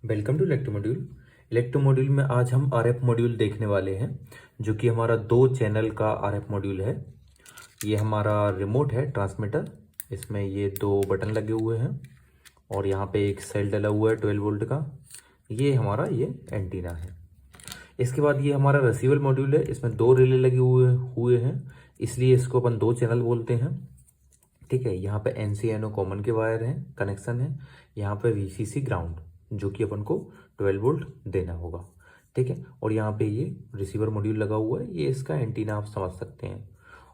Welcome to electro module. Electro module में आज हम आरएफ मॉड्यूल देखने वाले हैं, जो कि हमारा 2 चैनल का आरएफ मॉड्यूल है। ये हमारा रिमोट है ट्रांसमीटर। इसमें ये 2 बटन लगे हुए हैं और यहाँ पे एक सेल डला हुआ है 12 वोल्ट का। ये हमारा ये एंटीना है। इसके बाद ये हमारा रिसीवर मॉड्यूल है। इसमें 2 रिले लगे हुए हैं, इसलिए इसको अपन 2 चैनल बोलते हैं। ठीक है, यहाँ पे NC-NO कॉमन के वायर हैं, कनेक्शन है। यहाँ पे VCC ग्राउंड, जो कि अपन को 12 वोल्ट देना होगा। ठीक है, और यहाँ पे ये रिसीवर मॉड्यूल लगा हुआ है, ये इसका एंटीना आप समझ सकते हैं।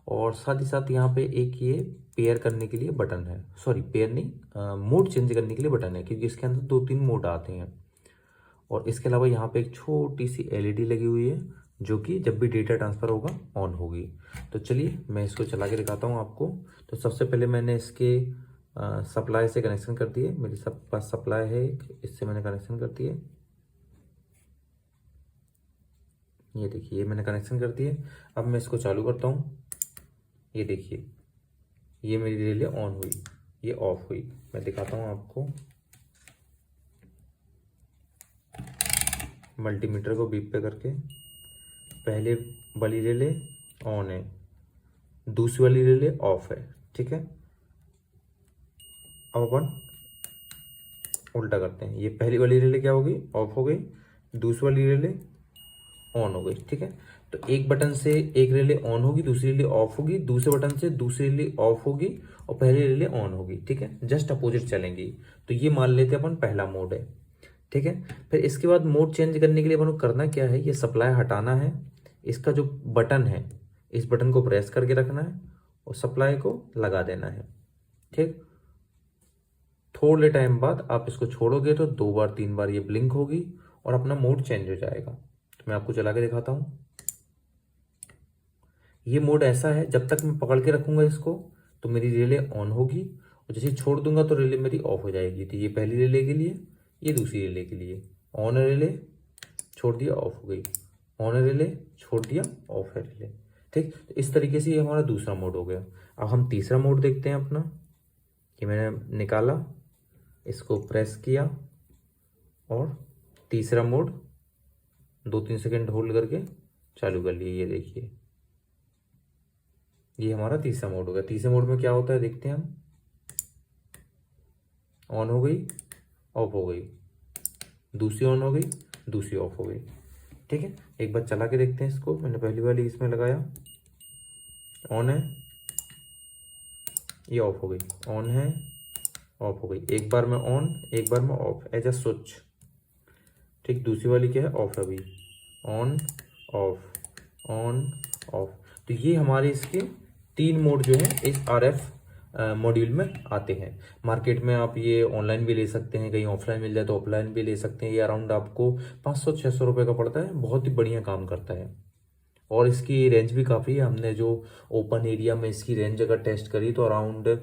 और साथ ही साथ यहाँ पे एक ये पेयर करने के लिए बटन है, सॉरी पेयर नहीं, मोड चेंज करने के लिए बटन है, क्योंकि इसके अंदर 2-3 मोड आते हैं। और इसके अलावा यहाँ पे एक छोटी सी LED लगी हुई है, जो कि जब भी डेटा ट्रांसफ़र होगा ऑन होगी। तो चलिए मैं इसको चला के दिखाता हूँ आपको। तो सबसे पहले मैंने इसके सप्लाई से कनेक्शन कर दिए। मेरी सब पास सप्लाई है एक, इससे मैंने कनेक्शन कर दिए। ये देखिए, ये मैंने कनेक्शन कर दिए। अब मैं इसको चालू करता हूँ। ये देखिए, ये मेरी रिले ऑन हुई, ये ऑफ हुई। मैं दिखाता हूँ आपको। मल्टीमीटर को बीप पे करके पहले वाली रिले ऑन है, दूसरी वाली रिले ऑफ है। ठीक है, अब अपन उल्टा करते हैं। ये पहली वाली रिले क्या हो गई, ऑफ हो गई। दूसरी वाली रिले ऑन हो गई। ठीक है, तो एक बटन से एक रिले ऑन होगी, दूसरी रिले ऑफ होगी, दूसरे बटन से दूसरी रिले ऑफ होगी और पहली रिले ऑन होगी। ठीक है, जस्ट अपोजिट चलेंगी। तो ये मान लेते हैं अपन पहला मोड है। ठीक है, फिर इसके बाद मोड चेंज करने के लिए अपन को करना क्या है, ये सप्लाई हटाना है। इसका जो बटन है, इस बटन को प्रेस करके रखना है और सप्लाई को लगा देना है। ठीक, थोड़े टाइम बाद आप इसको छोड़ोगे तो 2-3 बार ये ब्लिंक होगी और अपना मोड चेंज हो जाएगा। तो मैं आपको चला के दिखाता हूँ। ये मोड ऐसा है, जब तक मैं पकड़ के रखूंगा इसको तो मेरी रिले ऑन होगी, और जैसे ही छोड़ दूंगा तो रिले मेरी ऑफ हो जाएगी। तो ये पहली रिले के लिए, ये दूसरी रिले के लिए। ऑन है रिले, छोड़ दिया ऑफ हो गई, ऑन है रिले, छोड़ दिया ऑफ है रिले। ठीक, तो इस तरीके से ये हमारा दूसरा मोड हो गया। अब हम तीसरा मोड देखते हैं अपना। कि मैंने निकाला, इसको प्रेस किया और तीसरा मोड 2-3 सेकेंड होल्ड करके चालू कर लिए। ये देखिए, ये हमारा तीसरा मोड हो गया। तीसरे मोड में क्या होता है देखते हैं हम। ऑन हो गई, ऑफ हो गई, दूसरी ऑन हो गई, दूसरी ऑफ हो गई। ठीक है, एक बार चला के देखते हैं इसको। मैंने पहली वाली इसमें लगाया, ऑन है, ये ऑफ हो गई, ऑन है, ऑफ हो गई। एक बार में ऑन, एक बार में ऑफ, एज अ स्विच। ठीक, दूसरी वाली क्या है, ऑफ है अभी, ऑन ऑफ, ऑन ऑफ। तो ये हमारे इसके 3 मोड जो है इस RF मॉड्यूल में आते हैं। मार्केट में आप ये ऑनलाइन भी ले सकते हैं, कहीं ऑफलाइन मिल जाए तो ऑफलाइन भी ले सकते हैं। ये अराउंड आपको 500-600 रुपये का पड़ता है। बहुत ही बढ़िया काम करता है और इसकी रेंज भी काफ़ी है। हमने जो ओपन एरिया में इसकी रेंज अगर टेस्ट करी तो अराउंड